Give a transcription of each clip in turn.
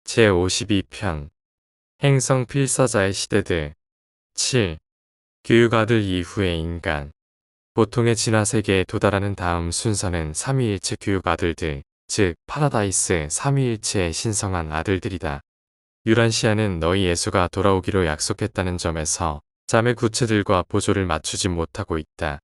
제52편 행성 필사자의 시대들 7. 교육아들 이후의 인간 보통의 진화세계에 도달하는 다음 순서는 삼위일체 교육아들들, 즉 파라다이스 삼위일체의 신성한 아들들이다. 유란시아는 너희 예수가 돌아오기로 약속했다는 점에서 자매 구체들과 보조를 맞추지 못하고 있다.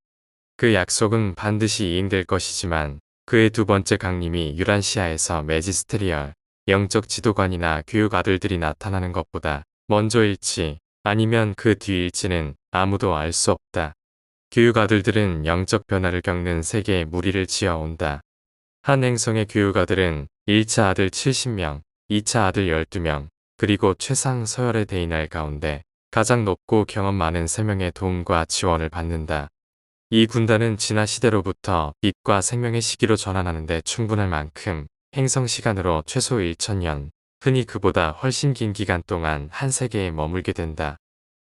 그 약속은 반드시 이행될 것이지만 그의 두 번째 강림이 유란시아에서 매지스테리얼, 영적 지도관이나 교육 아들들이 나타나는 것보다 먼저일지 아니면 그 뒤일지는 아무도 알 수 없다. 교육 아들들은 영적 변화를 겪는 세계에 무리를 지어온다. 한 행성의 교육 아들은 1차 아들 70명, 2차 아들 12명, 그리고 최상 서열의 대인할 가운데 가장 높고 경험 많은 3명의 도움과 지원을 받는다. 이 군단은 진화 시대로부터 빛과 생명의 시기로 전환하는 데 충분할 만큼 행성 시간으로 최소 1000년, 흔히 그보다 훨씬 긴 기간 동안 한 세계에 머물게 된다.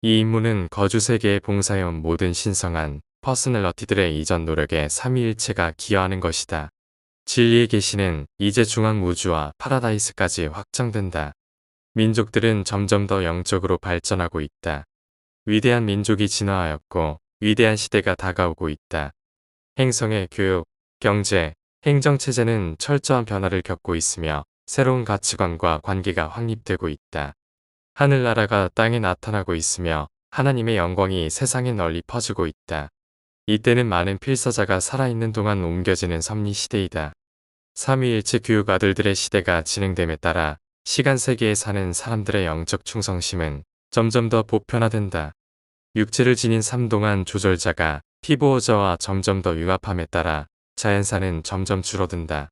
이 임무는 거주 세계에 봉사해온 모든 신성한 퍼스널러티들의 이전 노력에 삼위일체가 기여하는 것이다. 진리의 계시는 이제 중앙 우주와 파라다이스까지 확장된다. 민족들은 점점 더 영적으로 발전하고 있다. 위대한 민족이 진화하였고 위대한 시대가 다가오고 있다. 행성의 교육, 경제, 행정체제는 철저한 변화를 겪고 있으며 새로운 가치관과 관계가 확립되고 있다. 하늘나라가 땅에 나타나고 있으며 하나님의 영광이 세상에 널리 퍼지고 있다. 이때는 많은 필사자가 살아있는 동안 옮겨지는 섭리시대이다. 삼위일체 교육 아들들의 시대가 진행됨에 따라 시간세계에 사는 사람들의 영적 충성심은 점점 더 보편화된다. 육체를 지닌 삶 동안 조절자가 피보호자와 점점 더 융합함에 따라 자연사는 점점 줄어든다.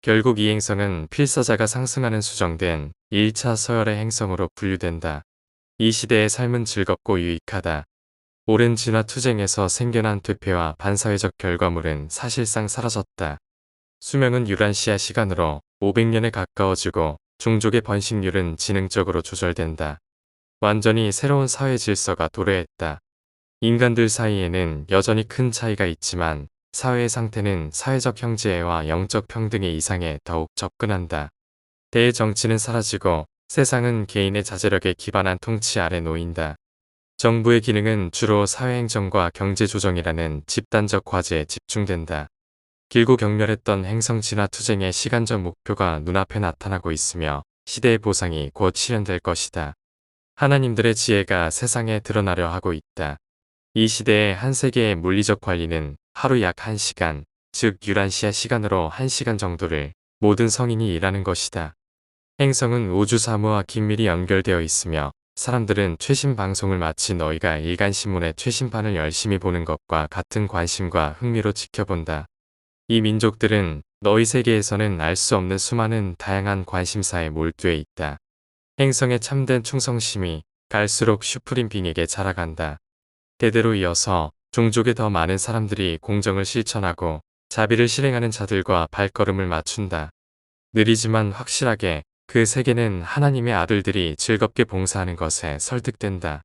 결국 이 행성은 필사자가 상승하는 수정된 1차 서열의 행성으로 분류된다. 이 시대의 삶은 즐겁고 유익하다. 오랜 진화 투쟁에서 생겨난 퇴폐와 반사회적 결과물은 사실상 사라졌다. 수명은 유란시아 시간으로 500년에 가까워지고 종족의 번식률은 지능적으로 조절된다. 완전히 새로운 사회 질서가 도래했다. 인간들 사이에는 여전히 큰 차이가 있지만 사회의 상태는 사회적 형제와 영적 평등의 이상에 더욱 접근한다. 대정치는 사라지고 세상은 개인의 자제력에 기반한 통치 아래 놓인다. 정부의 기능은 주로 사회행정과 경제조정이라는 집단적 과제에 집중된다. 길고 격렬했던 행성 진화 투쟁의 시간적 목표가 눈앞에 나타나고 있으며 시대의 보상이 곧 실현될 것이다. 하나님들의 지혜가 세상에 드러나려 하고 있다. 이 시대의 한 세계의 물리적 관리는 하루 약 1시간, 즉 유란시아 시간으로 1시간 정도를 모든 성인이 일하는 것이다. 행성은 우주 사무와 긴밀히 연결되어 있으며 사람들은 최신 방송을 마치 너희가 일간신문의 최신판을 열심히 보는 것과 같은 관심과 흥미로 지켜본다. 이 민족들은 너희 세계에서는 알 수 없는 수많은 다양한 관심사에 몰두해 있다. 행성의 참된 충성심이 갈수록 슈프림 빙에게 자라간다. 대대로 이어서 종족의 더 많은 사람들이 공정을 실천하고 자비를 실행하는 자들과 발걸음을 맞춘다. 느리지만 확실하게 그 세계는 하나님의 아들들이 즐겁게 봉사하는 것에 설득된다.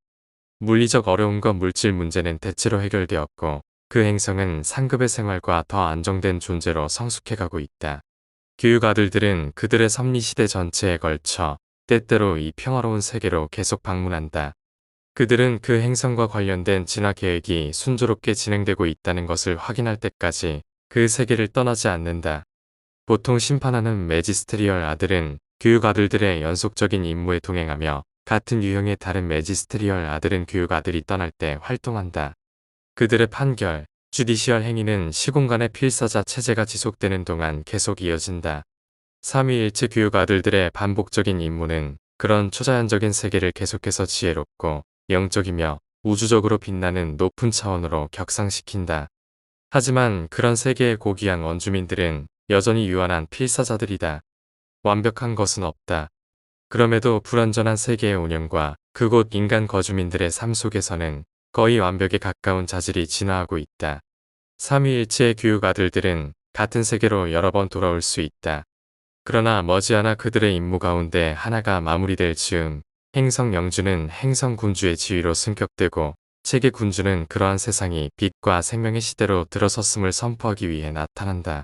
물리적 어려움과 물질 문제는 대체로 해결되었고 그 행성은 상급의 생활과 더 안정된 존재로 성숙해가고 있다. 교육 아들들은 그들의 섭리시대 전체에 걸쳐 때때로 이 평화로운 세계로 계속 방문한다. 그들은 그 행성과 관련된 진화 계획이 순조롭게 진행되고 있다는 것을 확인할 때까지 그 세계를 떠나지 않는다. 보통 심판하는 매지스테리얼 아들은 교육 아들들의 연속적인 임무에 동행하며 같은 유형의 다른 매지스테리얼 아들은 교육 아들이 떠날 때 활동한다. 그들의 판결, 주디시얼 행위는 시공간의 필사자 체제가 지속되는 동안 계속 이어진다. 삼위일체 교육 아들들의 반복적인 임무는 그런 초자연적인 세계를 계속해서 지혜롭고 영적이며 우주적으로 빛나는 높은 차원으로 격상시킨다. 하지만 그런 세계의 고귀한 원주민들은 여전히 유한한 필사자들이다. 완벽한 것은 없다. 그럼에도 불완전한 세계의 운영과 그곳 인간 거주민들의 삶 속에서는 거의 완벽에 가까운 자질이 진화하고 있다. 삼위일체의 교육 아들들은 같은 세계로 여러 번 돌아올 수 있다. 그러나 머지않아 그들의 임무 가운데 하나가 마무리될 즈음 행성 영주는 행성 군주의 지위로 승격되고 체계 군주는 그러한 세상이 빛과 생명의 시대로 들어섰음을 선포하기 위해 나타난다.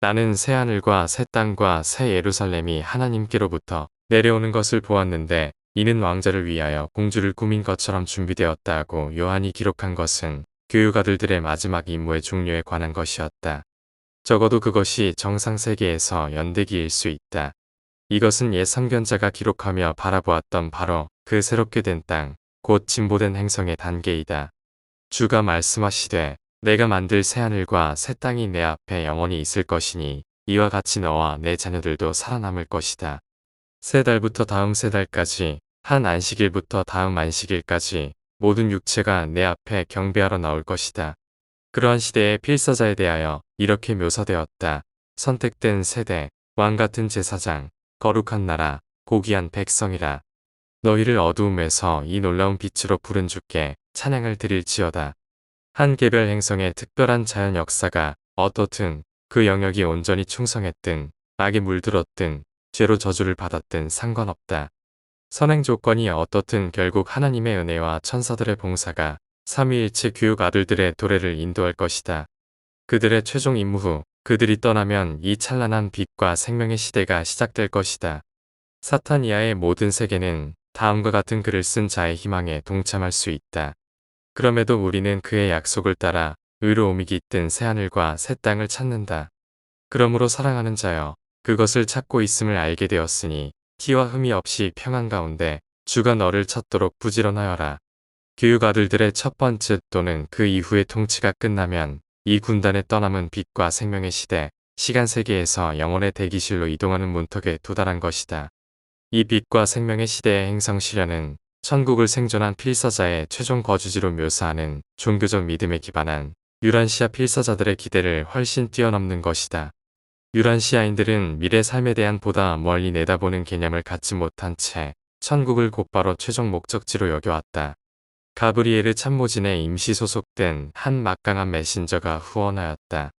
나는 새 하늘과 새 땅과 새 예루살렘이 하나님께로부터 내려오는 것을 보았는데 이는 왕자를 위하여 공주를 꾸민 것처럼 준비되었다고 요한이 기록한 것은 교육 아들들의 마지막 임무의 종료에 관한 것이었다. 적어도 그것이 정상 세계에서 연대기일 수 있다. 이것은 옛 선견자가 기록하며 바라보았던 바로 그 새롭게 된 땅, 곧 진보된 행성의 단계이다. 주가 말씀하시되 내가 만들 새하늘과 새 땅이 내 앞에 영원히 있을 것이니 이와 같이 너와 내 자녀들도 살아남을 것이다. 세 달부터 다음 세 달까지, 한 안식일부터 다음 안식일까지 모든 육체가 내 앞에 경배하러 나올 것이다. 그러한 시대의 필사자에 대하여 이렇게 묘사되었다. 선택된 세대, 왕같은 제사장, 거룩한 나라, 고귀한 백성이라. 너희를 어두움에서 이 놀라운 빛으로 부른 주께 찬양을 드릴지어다. 한 개별 행성의 특별한 자연 역사가 어떻든 그 영역이 온전히 충성했든 악에 물들었든 죄로 저주를 받았든 상관없다. 선행 조건이 어떻든 결국 하나님의 은혜와 천사들의 봉사가 삼위일체 교육 아들들의 도래를 인도할 것이다. 그들의 최종 임무 후 그들이 떠나면 이 찬란한 빛과 생명의 시대가 시작될 것이다. 사탄 이하의 모든 세계는 다음과 같은 글을 쓴 자의 희망에 동참할 수 있다. 그럼에도 우리는 그의 약속을 따라 의로움이 깃든 새하늘과 새 땅을 찾는다. 그러므로 사랑하는 자여, 그것을 찾고 있음을 알게 되었으니 티와 흠이 없이 평안 가운데 주가 너를 찾도록 부지런하여라. 교육 아들들의 첫 번째 또는 그 이후의 통치가 끝나면 이 군단의 떠남은 빛과 생명의 시대, 시간 세계에서 영혼의 대기실로 이동하는 문턱에 도달한 것이다. 이 빛과 생명의 시대의 행성 시련은 천국을 생존한 필사자의 최종 거주지로 묘사하는 종교적 믿음에 기반한 유란시아 필사자들의 기대를 훨씬 뛰어넘는 것이다. 유란시아인들은 미래 삶에 대한 보다 멀리 내다보는 개념을 갖지 못한 채 천국을 곧바로 최종 목적지로 여겨왔다. 가브리엘의 참모진에 임시 소속된 한 막강한 메신저가 후원하였다.